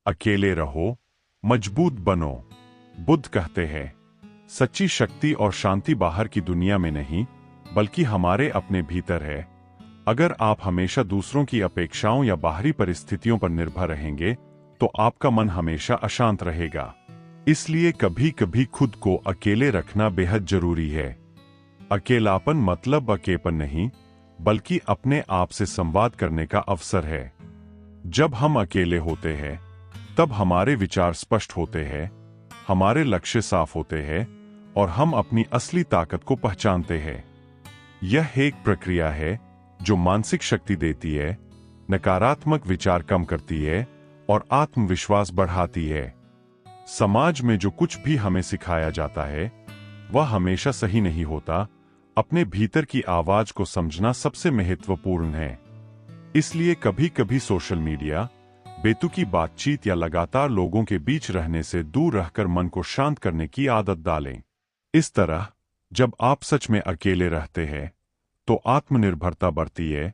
अकेले रहो, मजबूत बनो। बुद्ध कहते हैं, सच्ची शक्ति और शांति बाहर की दुनिया में नहीं, बल्कि हमारे अपने भीतर है। अगर आप हमेशा दूसरों की अपेक्षाओं या बाहरी परिस्थितियों पर निर्भर रहेंगे, तो आपका मन हमेशा अशांत रहेगा। इसलिए कभी कभी खुद को अकेले रखना बेहद जरूरी है। अकेलापन मतलब अकेपन नहीं, बल्कि अपने आप से संवाद करने का अवसर है। जब हम अकेले होते हैं, तब हमारे विचार स्पष्ट होते हैं, हमारे लक्ष्य साफ होते हैं और हम अपनी असली ताकत को पहचानते हैं। यह एक प्रक्रिया है जो मानसिक शक्ति देती है, नकारात्मक विचार कम करती है और आत्मविश्वास बढ़ाती है। समाज में जो कुछ भी हमें सिखाया जाता है, वह हमेशा सही नहीं होता। अपने भीतर की आवाज को समझना सबसे महत्वपूर्ण है। इसलिए कभी कभी सोशल मीडिया, बेतुकी बातचीत या लगातार लोगों के बीच रहने से दूर रहकर मन को शांत करने की आदत डालें। इस तरह जब आप सच में अकेले रहते हैं, तो आत्मनिर्भरता बढ़ती है,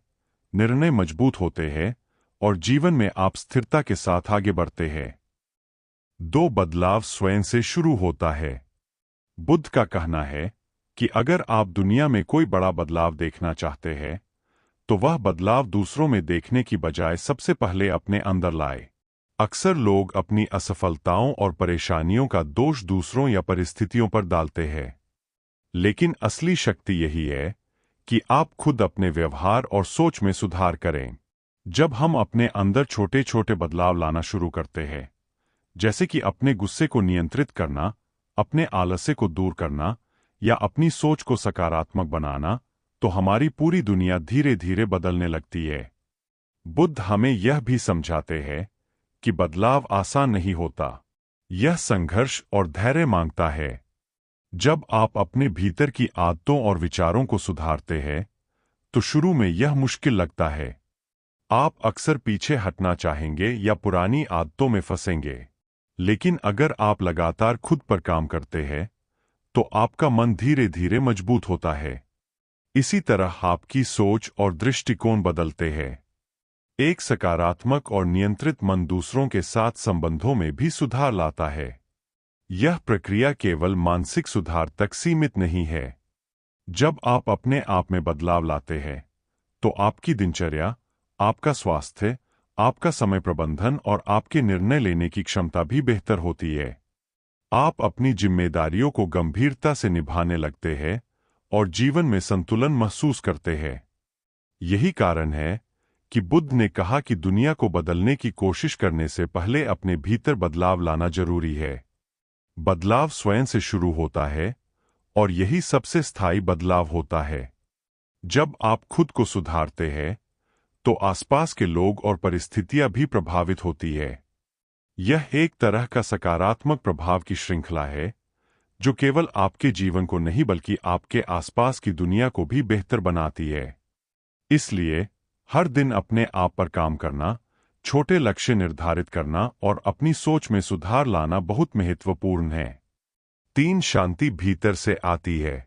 निर्णय मजबूत होते हैं और जीवन में आप स्थिरता के साथ आगे बढ़ते हैं। दो बदलाव स्वयं से शुरू होता है। बुद्ध का कहना है कि अगर आप दुनिया में कोई बड़ा बदलाव देखना चाहते हैं, तो वह बदलाव दूसरों में देखने की बजाय सबसे पहले अपने अंदर लाए। अक्सर लोग अपनी असफलताओं और परेशानियों का दोष दूसरों या परिस्थितियों पर डालते हैं, लेकिन असली शक्ति यही है कि आप खुद अपने व्यवहार और सोच में सुधार करें। जब हम अपने अंदर छोटे छोटे बदलाव लाना शुरू करते हैं, जैसे कि अपने गुस्से को नियंत्रित करना, अपने आलस्य को दूर करना या अपनी सोच को सकारात्मक बनाना, तो हमारी पूरी दुनिया धीरे धीरे बदलने लगती है। बुद्ध हमें यह भी समझाते हैं कि बदलाव आसान नहीं होता। यह संघर्ष और धैर्य मांगता है। जब आप अपने भीतर की आदतों और विचारों को सुधारते हैं, तो शुरू में यह मुश्किल लगता है। आप अक्सर पीछे हटना चाहेंगे या पुरानी आदतों में फंसेंगे। लेकिन अगर आप लगातार खुद पर काम करते हैं, तो आपका मन धीरे धीरे मजबूत होता है। इसी तरह आपकी सोच और दृष्टिकोण बदलते हैं। एक सकारात्मक और नियंत्रित मन दूसरों के साथ संबंधों में भी सुधार लाता है। यह प्रक्रिया केवल मानसिक सुधार तक सीमित नहीं है। जब आप अपने आप में बदलाव लाते हैं, तो आपकी दिनचर्या, आपका स्वास्थ्य, आपका समय प्रबंधन और आपके निर्णय लेने की क्षमता भी बेहतर होती है। आप अपनी जिम्मेदारियों को गंभीरता से निभाने लगते हैं और जीवन में संतुलन महसूस करते हैं। यही कारण है कि बुद्ध ने कहा कि दुनिया को बदलने की कोशिश करने से पहले अपने भीतर बदलाव लाना जरूरी है। बदलाव स्वयं से शुरू होता है और यही सबसे स्थायी बदलाव होता है। जब आप खुद को सुधारते हैं, तो आसपास के लोग और परिस्थितियां भी प्रभावित होती है। यह एक तरह का सकारात्मक प्रभाव की श्रृंखला है, जो केवल आपके जीवन को नहीं बल्कि आपके आसपास की दुनिया को भी बेहतर बनाती है। इसलिए हर दिन अपने आप पर काम करना, छोटे लक्ष्य निर्धारित करना और अपनी सोच में सुधार लाना बहुत महत्वपूर्ण है। 3 शांति भीतर से आती है।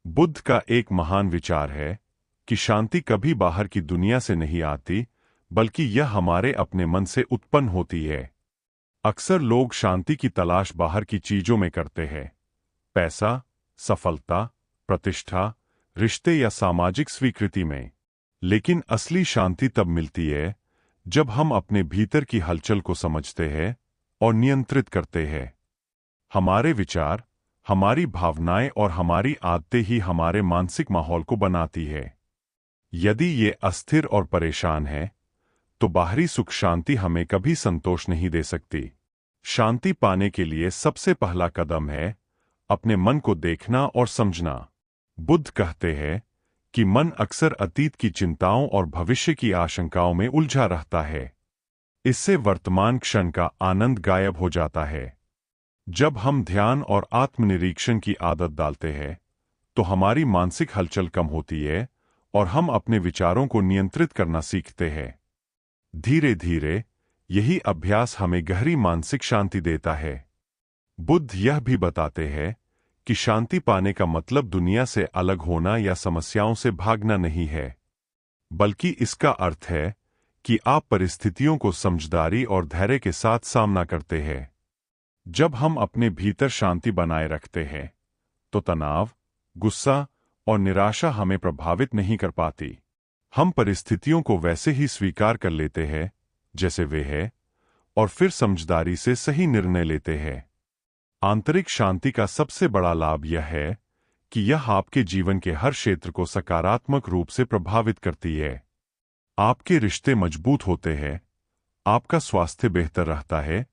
बुद्ध का एक महान विचार है कि शांति कभी बाहर की दुनिया से नहीं आती, बल्कि यह हमारे अपने मन से उत्पन्न होती है। अक्सर लोग शांति की तलाश बाहर की चीजों में करते हैं, पैसा, सफलता, प्रतिष्ठा, रिश्ते या सामाजिक स्वीकृति में। लेकिन असली शांति तब मिलती है जब हम अपने भीतर की हलचल को समझते हैं और नियंत्रित करते हैं। हमारे विचार, हमारी भावनाएं और हमारी आदतें ही हमारे मानसिक माहौल को बनाती है। यदि ये अस्थिर और परेशान है, तो बाहरी सुख शांति हमें कभी संतोष नहीं दे सकती। शांति पाने के लिए सबसे पहला कदम है अपने मन को देखना और समझना। बुद्ध कहते हैं कि मन अक्सर अतीत की चिंताओं और भविष्य की आशंकाओं में उलझा रहता है। इससे वर्तमान क्षण का आनंद गायब हो जाता है। जब हम ध्यान और आत्मनिरीक्षण की आदत डालते हैं, तो हमारी मानसिक हलचल कम होती है और हम अपने विचारों को नियंत्रित करना सीखते हैं। धीरे धीरे यही अभ्यास हमें गहरी मानसिक शांति देता है। बुद्ध यह भी बताते हैं कि शांति पाने का मतलब दुनिया से अलग होना या समस्याओं से भागना नहीं है, बल्कि इसका अर्थ है कि आप परिस्थितियों को समझदारी और धैर्य के साथ सामना करते हैं। जब हम अपने भीतर शांति बनाए रखते हैं तो तनाव, गुस्सा और निराशा हमें प्रभावित नहीं कर पाती। हम परिस्थितियों को वैसे ही स्वीकार कर लेते हैं जैसे वे हैं और फिर समझदारी से सही निर्णय लेते हैं। आंतरिक शांति का सबसे बड़ा लाभ यह है कि यह आपके जीवन के हर क्षेत्र को सकारात्मक रूप से प्रभावित करती है। आपके रिश्ते मजबूत होते हैं, आपका स्वास्थ्य बेहतर रहता है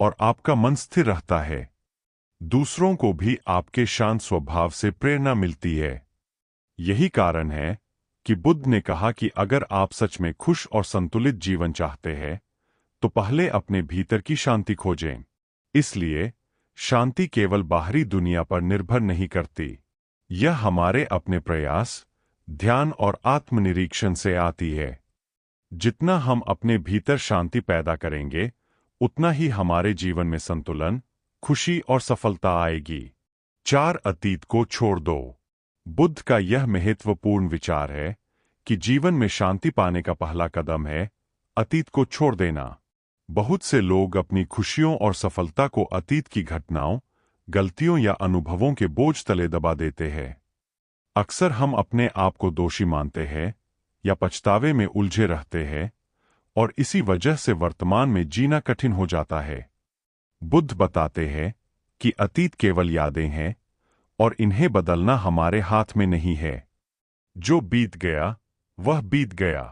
और आपका मन स्थिर रहता है। दूसरों को भी आपके शांत स्वभाव से प्रेरणा मिलती है। यही कारण है कि बुद्ध ने कहा कि अगर आप सच में खुश और संतुलित जीवन चाहते हैं तो पहले अपने भीतर की शांति खोजें। इसलिए शांति केवल बाहरी दुनिया पर निर्भर नहीं करती, यह हमारे अपने प्रयास, ध्यान और आत्मनिरीक्षण से आती है। जितना हम अपने भीतर शांति पैदा करेंगे उतना ही हमारे जीवन में संतुलन, खुशी और सफलता आएगी। 4 अतीत को छोड़ दो। बुद्ध का यह महत्वपूर्ण विचार है कि जीवन में शांति पाने का पहला कदम है अतीत को छोड़ देना। बहुत से लोग अपनी खुशियों और सफलता को अतीत की घटनाओं, गलतियों या अनुभवों के बोझ तले दबा देते हैं। अक्सर हम अपने आप को दोषी मानते हैं या पछतावे में उलझे रहते हैं और इसी वजह से वर्तमान में जीना कठिन हो जाता है। बुद्ध बताते हैं कि अतीत केवल यादें हैं और इन्हें बदलना हमारे हाथ में नहीं है। जो बीत गया वह बीत गया।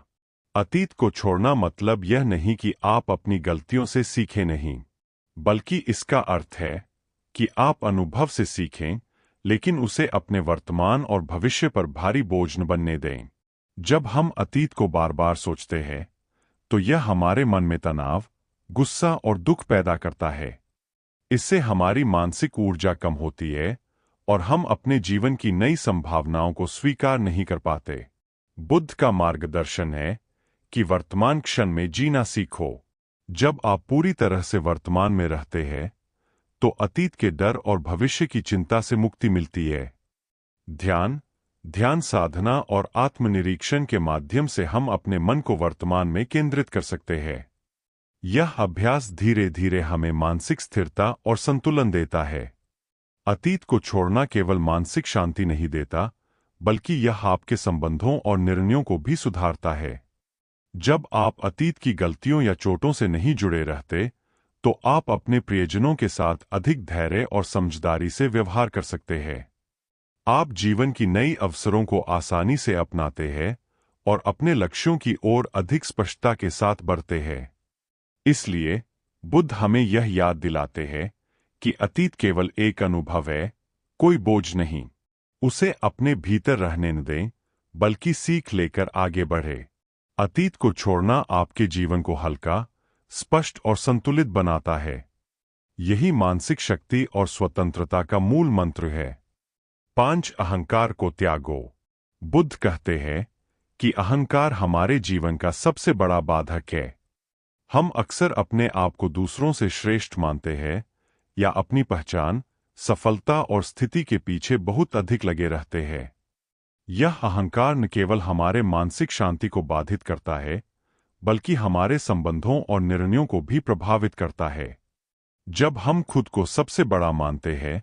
अतीत को छोड़ना मतलब यह नहीं कि आप अपनी गलतियों से सीखें नहीं, बल्कि इसका अर्थ है कि आप अनुभव से सीखें, लेकिन उसे अपने वर्तमान और भविष्य पर भारी बोझ न बनने दें। जब हम अतीत को बार बार सोचते हैं तो यह हमारे मन में तनाव, गुस्सा और दुख पैदा करता है। इससे हमारी मानसिक ऊर्जा कम होती है और हम अपने जीवन की नई संभावनाओं को स्वीकार नहीं कर पाते। बुद्ध का मार्गदर्शन है कि वर्तमान क्षण में जीना सीखो। जब आप पूरी तरह से वर्तमान में रहते हैं तो अतीत के डर और भविष्य की चिंता से मुक्ति मिलती है। ध्यान साधना और आत्मनिरीक्षण के माध्यम से हम अपने मन को वर्तमान में केंद्रित कर सकते हैं। यह अभ्यास धीरे धीरे हमें मानसिक स्थिरता और संतुलन देता है। अतीत को छोड़ना केवल मानसिक शांति नहीं देता, बल्कि यह आपके संबंधों और निर्णयों को भी सुधारता है। जब आप अतीत की गलतियों या चोटों से नहीं जुड़े रहते, तो आप अपने प्रियजनों के साथ अधिक धैर्य और समझदारी से व्यवहार कर सकते हैं। आप जीवन की नई अवसरों को आसानी से अपनाते हैं और अपने लक्ष्यों की ओर अधिक स्पष्टता के साथ बढ़ते हैं। इसलिए बुद्ध हमें यह याद दिलाते हैं कि अतीत केवल एक अनुभव है, कोई बोझ नहीं। उसे अपने भीतर रहने न दें, बल्कि सीख लेकर आगे बढ़े। अतीत को छोड़ना आपके जीवन को हल्का, स्पष्ट और संतुलित बनाता है। यही मानसिक शक्ति और स्वतंत्रता का मूल मंत्र है। 5 अहंकार को त्यागो। बुद्ध कहते हैं कि अहंकार हमारे जीवन का सबसे बड़ा बाधक है। हम अक्सर अपने आप को दूसरों से श्रेष्ठ मानते हैं या अपनी पहचान, सफलता और स्थिति के पीछे बहुत अधिक लगे रहते हैं। यह अहंकार न केवल हमारे मानसिक शांति को बाधित करता है, बल्कि हमारे संबंधों और निर्णयों को भी प्रभावित करता है। जब हम खुद को सबसे बड़ा मानते हैं,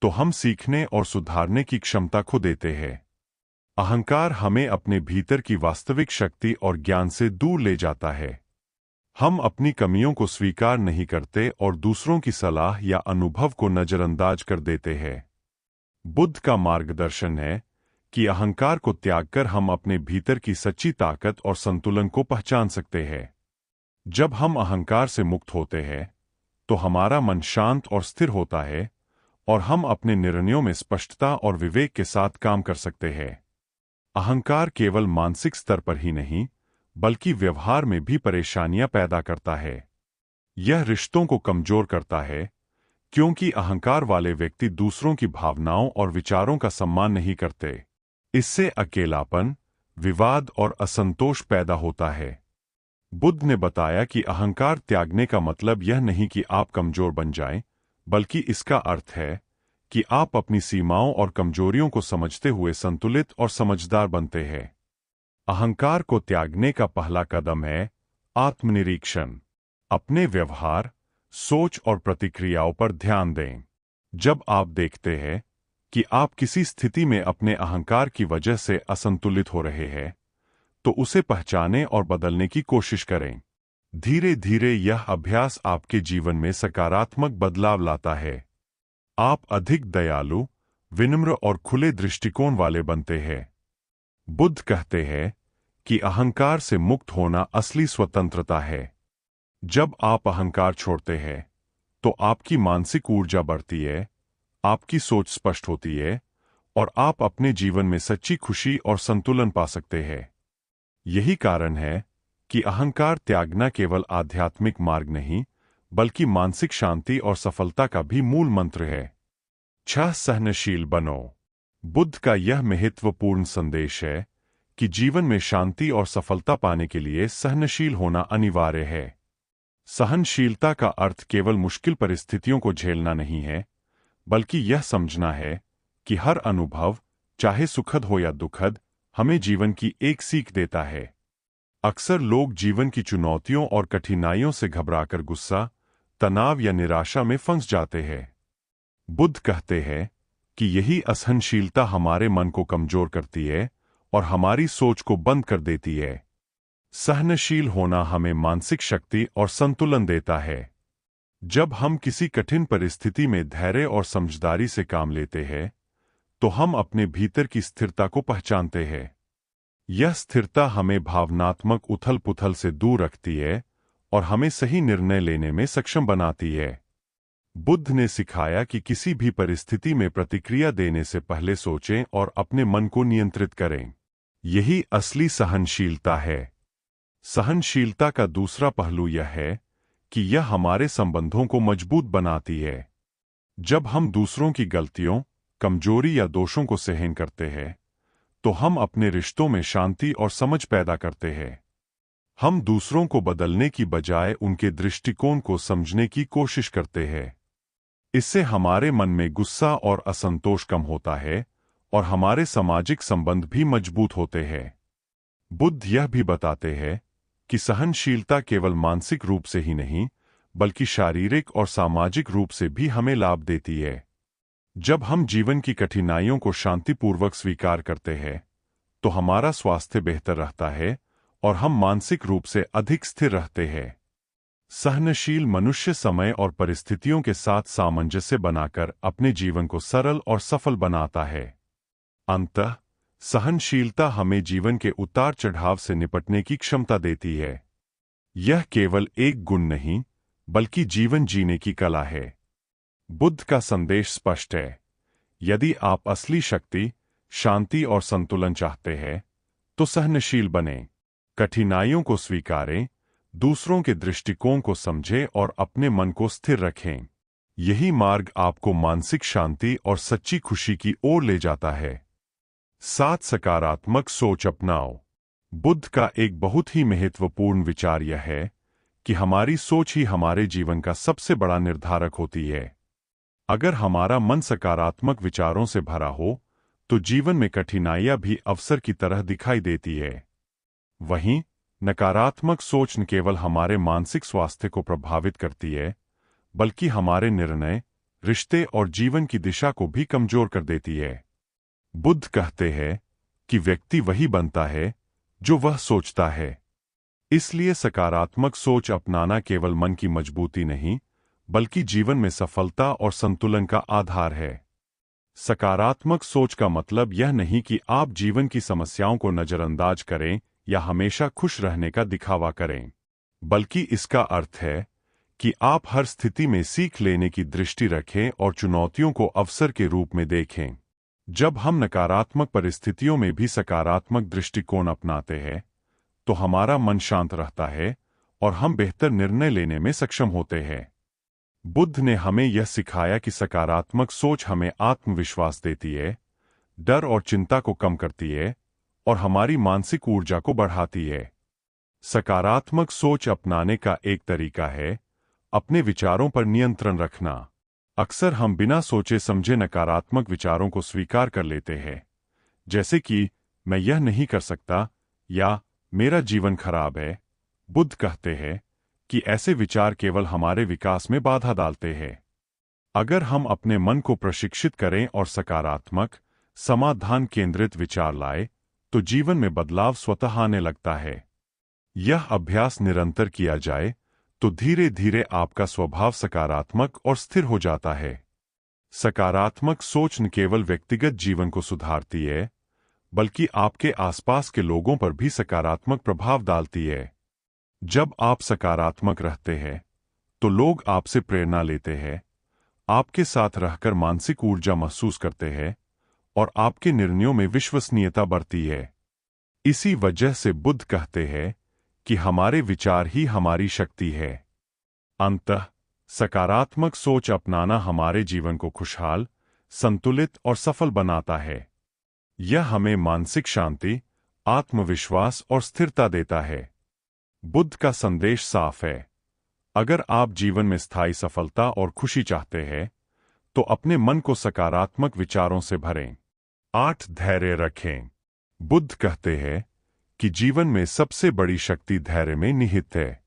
तो हम सीखने और सुधारने की क्षमता खो देते हैं। अहंकार हमें अपने भीतर की वास्तविक शक्ति और ज्ञान से दूर ले जाता है। हम अपनी कमियों को स्वीकार नहीं करते और दूसरों की सलाह या अनुभव को नजरअंदाज कर देते हैं। बुद्ध का मार्गदर्शन है कि अहंकार को त्यागकर हम अपने भीतर की सच्ची ताकत और संतुलन को पहचान सकते हैं। जब हम अहंकार से मुक्त होते हैं, तो हमारा मन शांत और स्थिर होता है और हम अपने निर्णयों में स्पष्टता और विवेक के साथ काम कर सकते हैं। अहंकार केवल मानसिक स्तर पर ही नहीं, बल्कि व्यवहार में भी परेशानियां पैदा करता है। यह रिश्तों को कमजोर करता है, क्योंकि अहंकार वाले व्यक्ति दूसरों की भावनाओं और विचारों का सम्मान नहीं करते। इससे अकेलापन, विवाद और असंतोष पैदा होता है। बुद्ध ने बताया कि अहंकार त्यागने का मतलब यह नहीं कि आप कमजोर बन जाएं, बल्कि इसका अर्थ है कि आप अपनी सीमाओं और कमजोरियों को समझते हुए संतुलित और समझदार बनते हैं। अहंकार को त्यागने का पहला कदम है आत्मनिरीक्षण। अपने व्यवहार, सोच और प्रतिक्रियाओं पर ध्यान दें। जब आप देखते हैं कि आप किसी स्थिति में अपने अहंकार की वजह से असंतुलित हो रहे हैं, तो उसे पहचानें और बदलने की कोशिश करें। धीरे धीरे यह अभ्यास आपके जीवन में सकारात्मक बदलाव लाता है। आप अधिक दयालु, विनम्र और खुले दृष्टिकोण वाले बनते हैं। बुद्ध कहते हैं कि अहंकार से मुक्त होना असली स्वतंत्रता है। जब आप अहंकार छोड़ते हैं, तो आपकी मानसिक ऊर्जा बढ़ती है, आपकी सोच स्पष्ट होती है और आप अपने जीवन में सच्ची खुशी और संतुलन पा सकते हैं। यही कारण है कि अहंकार त्यागना केवल आध्यात्मिक मार्ग नहीं, बल्कि मानसिक शांति और सफलता का भी मूल मंत्र है। 6. सहनशील बनो। बुद्ध का यह महत्वपूर्ण संदेश है कि जीवन में शांति और सफलता पाने के लिए सहनशील होना अनिवार्य है। सहनशीलता का अर्थ केवल मुश्किल परिस्थितियों को झेलना नहीं है, बल्कि यह समझना है कि हर अनुभव, चाहे सुखद हो या दुखद, हमें जीवन की एक सीख देता है। अक्सर लोग जीवन की चुनौतियों और कठिनाइयों से घबराकर गुस्सा, तनाव या निराशा में फंस जाते हैं। बुद्ध कहते हैं कि यही असहनशीलता हमारे मन को कमजोर करती है और हमारी सोच को बंद कर देती है। सहनशील होना हमें मानसिक शक्ति और संतुलन देता है। जब हम किसी कठिन परिस्थिति में धैर्य और समझदारी से काम लेते हैं, तो हम अपने भीतर की स्थिरता को पहचानते हैं। यह स्थिरता हमें भावनात्मक उथल-पुथल से दूर रखती है और हमें सही निर्णय लेने में सक्षम बनाती है। बुद्ध ने सिखाया कि किसी भी परिस्थिति में प्रतिक्रिया देने से पहले सोचें और अपने मन को नियंत्रित करें। यही असली सहनशीलता है। सहनशीलता का दूसरा पहलू यह है कि यह हमारे संबंधों को मजबूत बनाती है। जब हम दूसरों की गलतियों, कमजोरी या दोषों को सहन करते हैं, तो हम अपने रिश्तों में शांति और समझ पैदा करते हैं। हम दूसरों को बदलने की बजाय उनके दृष्टिकोण को समझने की कोशिश करते हैं। इससे हमारे मन में गुस्सा और असंतोष कम होता है और हमारे सामाजिक संबंध भी मजबूत होते हैं। बुद्ध यह भी बताते हैं कि सहनशीलता केवल मानसिक रूप से ही नहीं, बल्कि शारीरिक और सामाजिक रूप से भी हमें लाभ देती है। जब हम जीवन की कठिनाइयों को शांतिपूर्वक स्वीकार करते हैं, तो हमारा स्वास्थ्य बेहतर रहता है और हम मानसिक रूप से अधिक स्थिर रहते हैं। सहनशील मनुष्य समय और परिस्थितियों के साथ सामंजस्य बनाकर अपने जीवन को सरल और सफल बनाता है। अंततः सहनशीलता हमें जीवन के उतार चढ़ाव से निपटने की क्षमता देती है। यह केवल एक गुण नहीं, बल्कि जीवन जीने की कला है। बुद्ध का संदेश स्पष्ट है। यदि आप असली शक्ति, शांति और संतुलन चाहते हैं, तो सहनशील बनें। कठिनाइयों को स्वीकारें, दूसरों के दृष्टिकोण को समझें और अपने मन को स्थिर रखें। यही मार्ग आपको मानसिक शांति और सच्ची खुशी की ओर ले जाता है। 7. सकारात्मक सोच अपनाओ। बुद्ध का एक बहुत ही महत्वपूर्ण विचार यह है कि हमारी सोच ही हमारे जीवन का सबसे बड़ा निर्धारक होती है। अगर हमारा मन सकारात्मक विचारों से भरा हो, तो जीवन में कठिनाइयां भी अवसर की तरह दिखाई देती है। वहीं नकारात्मक सोच न केवल हमारे मानसिक स्वास्थ्य को प्रभावित करती है, बल्कि हमारे निर्णय, रिश्ते और जीवन की दिशा को भी कमजोर कर देती है। बुद्ध कहते हैं कि व्यक्ति वही बनता है जो वह सोचता है। इसलिए सकारात्मक सोच अपनाना केवल मन की मजबूती नहीं, बल्कि जीवन में सफलता और संतुलन का आधार है। सकारात्मक सोच का मतलब यह नहीं कि आप जीवन की समस्याओं को नजरअंदाज करें या हमेशा खुश रहने का दिखावा करें, बल्कि इसका अर्थ है कि आप हर स्थिति में सीख लेने की दृष्टि रखें और चुनौतियों को अवसर के रूप में देखें। जब हम नकारात्मक परिस्थितियों में भी सकारात्मक दृष्टिकोण अपनाते हैं, तो हमारा मन शांत रहता है और हम बेहतर निर्णय लेने में सक्षम होते हैं। बुद्ध ने हमें यह सिखाया कि सकारात्मक सोच हमें आत्मविश्वास देती है, डर और चिंता को कम करती है और हमारी मानसिक ऊर्जा को बढ़ाती है। सकारात्मक सोच अपनाने का एक तरीका है अपने विचारों पर नियंत्रण रखना। अक्सर हम बिना सोचे समझे नकारात्मक विचारों को स्वीकार कर लेते हैं, जैसे कि मैं यह नहीं कर सकता या मेरा जीवन खराब है, बुद्ध कहते हैं कि ऐसे विचार केवल हमारे विकास में बाधा डालते हैं। अगर हम अपने मन को प्रशिक्षित करें और सकारात्मक, समाधान केंद्रित विचार लाए, तो जीवन में बदलाव स्वतः आने लगता है। यह अभ्यास निरंतर किया जाए तो धीरे धीरे आपका स्वभाव सकारात्मक और स्थिर हो जाता है। सकारात्मक सोच न केवल व्यक्तिगत जीवन को सुधारती है, बल्कि आपके आसपास के लोगों पर भी सकारात्मक प्रभाव डालती है। जब आप सकारात्मक रहते हैं, तो लोग आपसे प्रेरणा लेते हैं, आपके साथ रहकर मानसिक ऊर्जा महसूस करते हैं और आपके निर्णयों में विश्वसनीयता बढ़ती है। इसी वजह से बुद्ध कहते हैं कि हमारे विचार ही हमारी शक्ति है। अंततः सकारात्मक सोच अपनाना हमारे जीवन को खुशहाल, संतुलित और सफल बनाता है। यह हमें मानसिक शांति, आत्मविश्वास और स्थिरता देता है। बुद्ध का संदेश साफ है। अगर आप जीवन में स्थायी सफलता और खुशी चाहते हैं, तो अपने मन को सकारात्मक विचारों से भरें। 8 धैर्य रखें। बुद्ध कहते हैं कि जीवन में सबसे बड़ी शक्ति धैर्य में निहित है।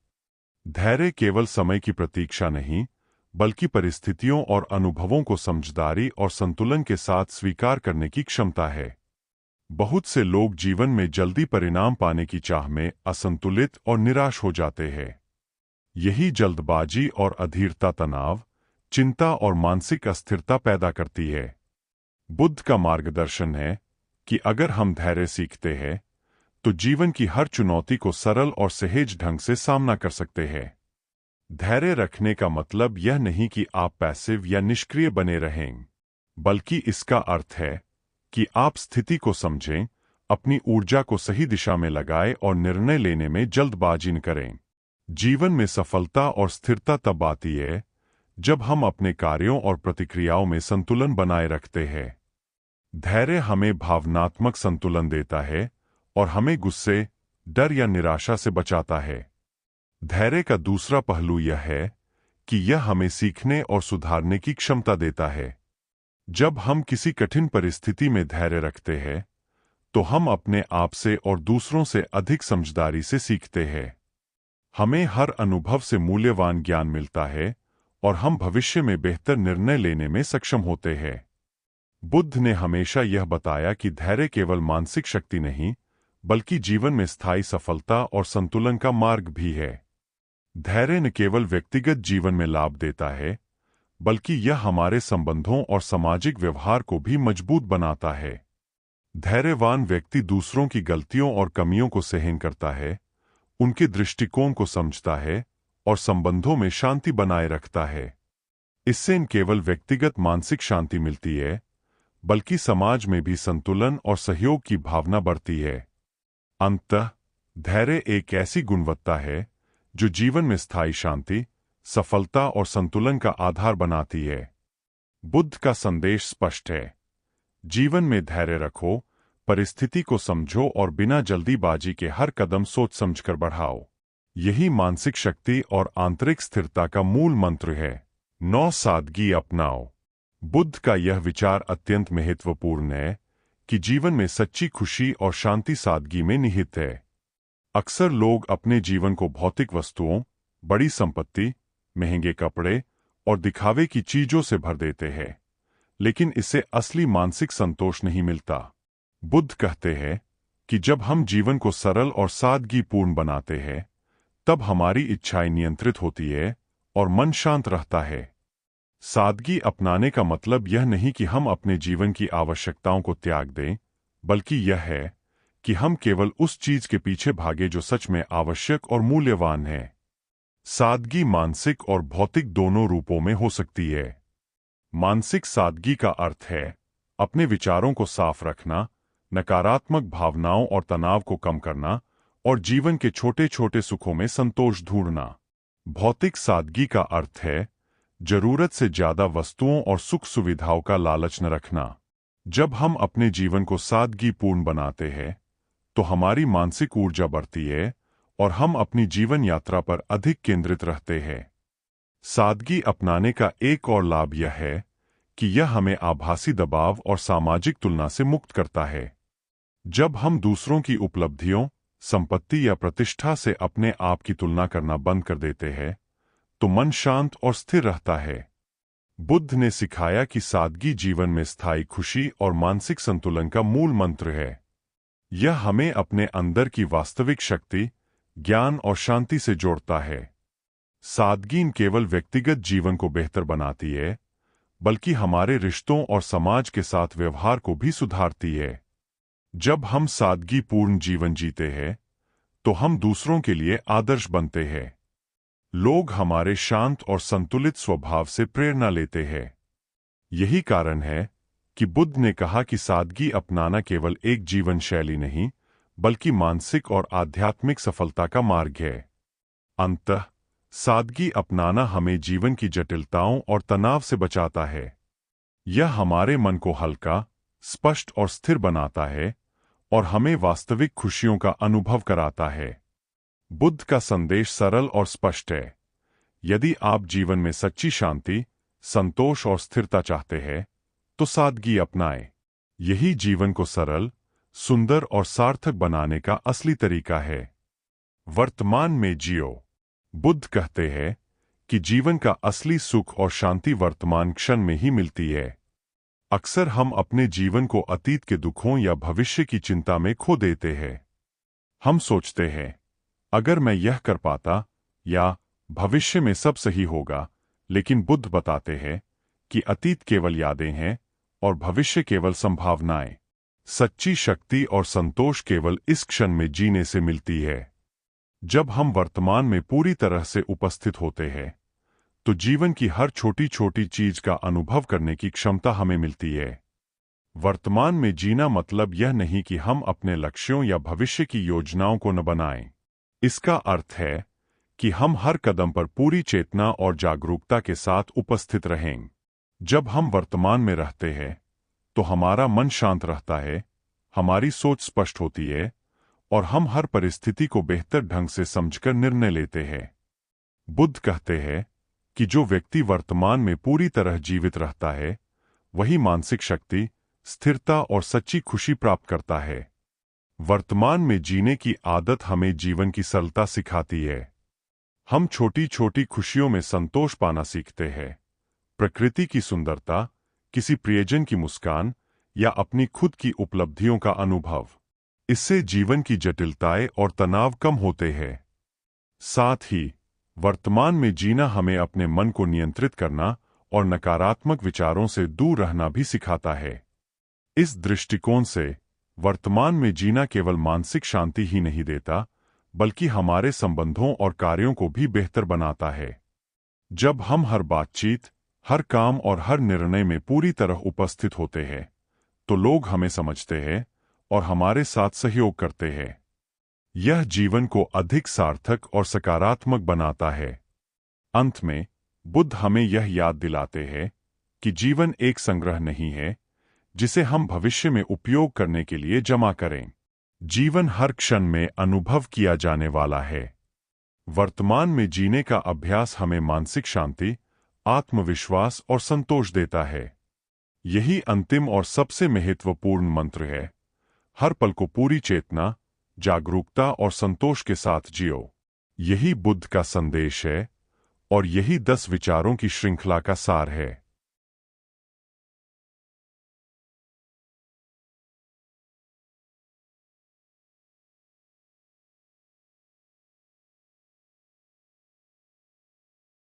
धैर्य केवल समय की प्रतीक्षा नहीं, बल्कि परिस्थितियों और अनुभवों को समझदारी और संतुलन के साथ स्वीकार करने की क्षमता है। बहुत से लोग जीवन में जल्दी परिणाम पाने की चाह में असंतुलित और निराश हो जाते हैं। यही जल्दबाजी और अधीरता तनाव, चिंता और मानसिक अस्थिरता पैदा करती है। बुद्ध का मार्गदर्शन है कि अगर हम धैर्य सीखते हैं, तो जीवन की हर चुनौती को सरल और सहज ढंग से सामना कर सकते हैं। धैर्य रखने का मतलब यह नहीं कि आप पैसिव या निष्क्रिय बने रहें, बल्कि इसका अर्थ है कि आप स्थिति को समझें, अपनी ऊर्जा को सही दिशा में लगाएं और निर्णय लेने में जल्दबाजी न करें। जीवन में सफलता और स्थिरता तब आती है जब हम अपने कार्यों और प्रतिक्रियाओं में संतुलन बनाए रखते हैं। धैर्य हमें भावनात्मक संतुलन देता है और हमें गुस्से, डर या निराशा से बचाता है। धैर्य का दूसरा पहलू यह है कि यह हमें सीखने और सुधारने की क्षमता देता है। जब हम किसी कठिन परिस्थिति में धैर्य रखते हैं, तो हम अपने आप से और दूसरों से अधिक समझदारी से सीखते हैं। हमें हर अनुभव से मूल्यवान ज्ञान मिलता है और हम भविष्य में बेहतर निर्णय लेने में सक्षम होते हैं। बुद्ध ने हमेशा यह बताया कि धैर्य केवल मानसिक शक्ति नहीं, बल्कि जीवन में स्थायी सफलता और संतुलन का मार्ग भी है। धैर्य न केवल व्यक्तिगत जीवन में लाभ देता है, बल्कि यह हमारे संबंधों और सामाजिक व्यवहार को भी मजबूत बनाता है। धैर्यवान व्यक्ति दूसरों की गलतियों और कमियों को सहन करता है, उनके दृष्टिकोण को समझता है और संबंधों में शांति बनाए रखता है। इससे न केवल व्यक्तिगत मानसिक शांति मिलती है, बल्कि समाज में भी संतुलन और सहयोग की भावना बढ़ती है। अंततः धैर्य एक ऐसी गुणवत्ता है जो जीवन में स्थायी शांति, सफलता और संतुलन का आधार बनाती है। बुद्ध का संदेश स्पष्ट है। जीवन में धैर्य रखो, परिस्थिति को समझो और बिना जल्दीबाजी के हर कदम सोच समझकर बढ़ाओ। यही मानसिक शक्ति और आंतरिक स्थिरता का मूल मंत्र है। 9 सादगी अपनाओ। बुद्ध का यह विचार अत्यंत महत्वपूर्ण है कि जीवन में सच्ची खुशी और शांति सादगी में निहित है। अक्सर लोग अपने जीवन को भौतिक वस्तुओं, बड़ी संपत्ति, महंगे कपड़े और दिखावे की चीजों से भर देते हैं, लेकिन इससे असली मानसिक संतोष नहीं मिलता। बुद्ध कहते हैं कि जब हम जीवन को सरल और सादगीपूर्ण बनाते हैं, तब हमारी इच्छाएं नियंत्रित होती है और मन शांत रहता है। सादगी अपनाने का मतलब यह नहीं कि हम अपने जीवन की आवश्यकताओं को त्याग दें, बल्कि यह है कि हम केवल उस चीज के पीछे भागे जो सच में आवश्यक और मूल्यवान है। सादगी मानसिक और भौतिक दोनों रूपों में हो सकती है। मानसिक सादगी का अर्थ है अपने विचारों को साफ रखना, नकारात्मक भावनाओं और तनाव को कम करना और जीवन के छोटे छोटे सुखों में संतोष ढूंढना। भौतिक सादगी का अर्थ है जरूरत से ज्यादा वस्तुओं और सुख सुविधाओं का लालच न रखना। जब हम अपने जीवन को सादगीपूर्ण बनाते हैं, तो हमारी मानसिक ऊर्जा बढ़ती है और हम अपनी जीवन यात्रा पर अधिक केंद्रित रहते हैं। सादगी अपनाने का एक और लाभ यह है कि यह हमें आभासी दबाव और सामाजिक तुलना से मुक्त करता है। जब हम दूसरों की उपलब्धियों, संपत्ति या प्रतिष्ठा से अपने आप की तुलना करना बंद कर देते हैं, तो मन शांत और स्थिर रहता है। बुद्ध ने सिखाया कि सादगी जीवन में स्थायी खुशी और मानसिक संतुलन का मूल मंत्र है। यह हमें अपने अंदर की वास्तविक शक्ति, ज्ञान और शांति से जोड़ता है। सादगी न केवल व्यक्तिगत जीवन को बेहतर बनाती है, बल्कि हमारे रिश्तों और समाज के साथ व्यवहार को भी सुधारती है। जब हम सादगीपूर्ण जीवन जीते हैं, तो हम दूसरों के लिए आदर्श बनते हैं। लोग हमारे शांत और संतुलित स्वभाव से प्रेरणा लेते हैं। यही कारण है कि बुद्ध ने कहा कि सादगी अपनाना केवल एक जीवन शैली नहीं, बल्कि मानसिक और आध्यात्मिक सफलता का मार्ग है। अंततः सादगी अपनाना हमें जीवन की जटिलताओं और तनाव से बचाता है। यह हमारे मन को हल्का, स्पष्ट और स्थिर बनाता है और हमें वास्तविक खुशियों का अनुभव कराता है। बुद्ध का संदेश सरल और स्पष्ट है। यदि आप जीवन में सच्ची शांति, संतोष और स्थिरता चाहते हैं, तो सादगी अपनाएं। यही जीवन को सरल, सुंदर और सार्थक बनाने का असली तरीका है। वर्तमान में जियो। बुद्ध कहते हैं कि जीवन का असली सुख और शांति वर्तमान क्षण में ही मिलती है। अक्सर हम अपने जीवन को अतीत के दुखों या भविष्य की चिंता में खो देते हैं। हम सोचते हैं, अगर मैं यह कर पाता, या भविष्य में सब सही होगा। लेकिन बुद्ध बताते हैं कि अतीत केवल यादें हैं और भविष्य केवल संभावनाएं। सच्ची शक्ति और संतोष केवल इस क्षण में जीने से मिलती है। जब हम वर्तमान में पूरी तरह से उपस्थित होते हैं, तो जीवन की हर छोटी छोटी चीज का अनुभव करने की क्षमता हमें मिलती है। वर्तमान में जीना मतलब यह नहीं कि हम अपने लक्ष्यों या भविष्य की योजनाओं को न बनाएं। इसका अर्थ है कि हम हर कदम पर पूरी चेतना और जागरूकता के साथ उपस्थित रहें। जब हम वर्तमान में रहते हैं, तो हमारा मन शांत रहता है, हमारी सोच स्पष्ट होती है और हम हर परिस्थिति को बेहतर ढंग से समझकर निर्णय लेते हैं। बुद्ध कहते हैं कि जो व्यक्ति वर्तमान में पूरी तरह जीवित रहता है, वही मानसिक शक्ति, स्थिरता और सच्ची खुशी प्राप्त करता है। वर्तमान में जीने की आदत हमें जीवन की सरलता सिखाती है। हम छोटी छोटी खुशियों में संतोष पाना सीखते हैं। प्रकृति की सुंदरता, किसी प्रियजन की मुस्कान या अपनी खुद की उपलब्धियों का अनुभव। इससे जीवन की जटिलताएं और तनाव कम होते हैं। साथ ही वर्तमान में जीना हमें अपने मन को नियंत्रित करना और नकारात्मक विचारों से दूर रहना भी सिखाता है। इस दृष्टिकोण से वर्तमान में जीना केवल मानसिक शांति ही नहीं देता, बल्कि हमारे संबंधों और कार्यों को भी बेहतर बनाता है। जब हम हर बातचीत, हर काम और हर निर्णय में पूरी तरह उपस्थित होते हैं, तो लोग हमें समझते हैं और हमारे साथ सहयोग करते हैं। यह जीवन को अधिक सार्थक और सकारात्मक बनाता है। अंत में बुद्ध हमें यह याद दिलाते हैं कि जीवन एक संग्रह नहीं है, जिसे हम भविष्य में उपयोग करने के लिए जमा करें। जीवन हर क्षण में अनुभव किया जाने वाला है। वर्तमान में जीने का अभ्यास हमें मानसिक शांति, आत्मविश्वास और संतोष देता है। यही अंतिम और सबसे महत्वपूर्ण मंत्र है। हर पल को पूरी चेतना, जागरूकता और संतोष के साथ जियो। यही बुद्ध का संदेश है और यही 10 विचारों की श्रृंखला का सार है।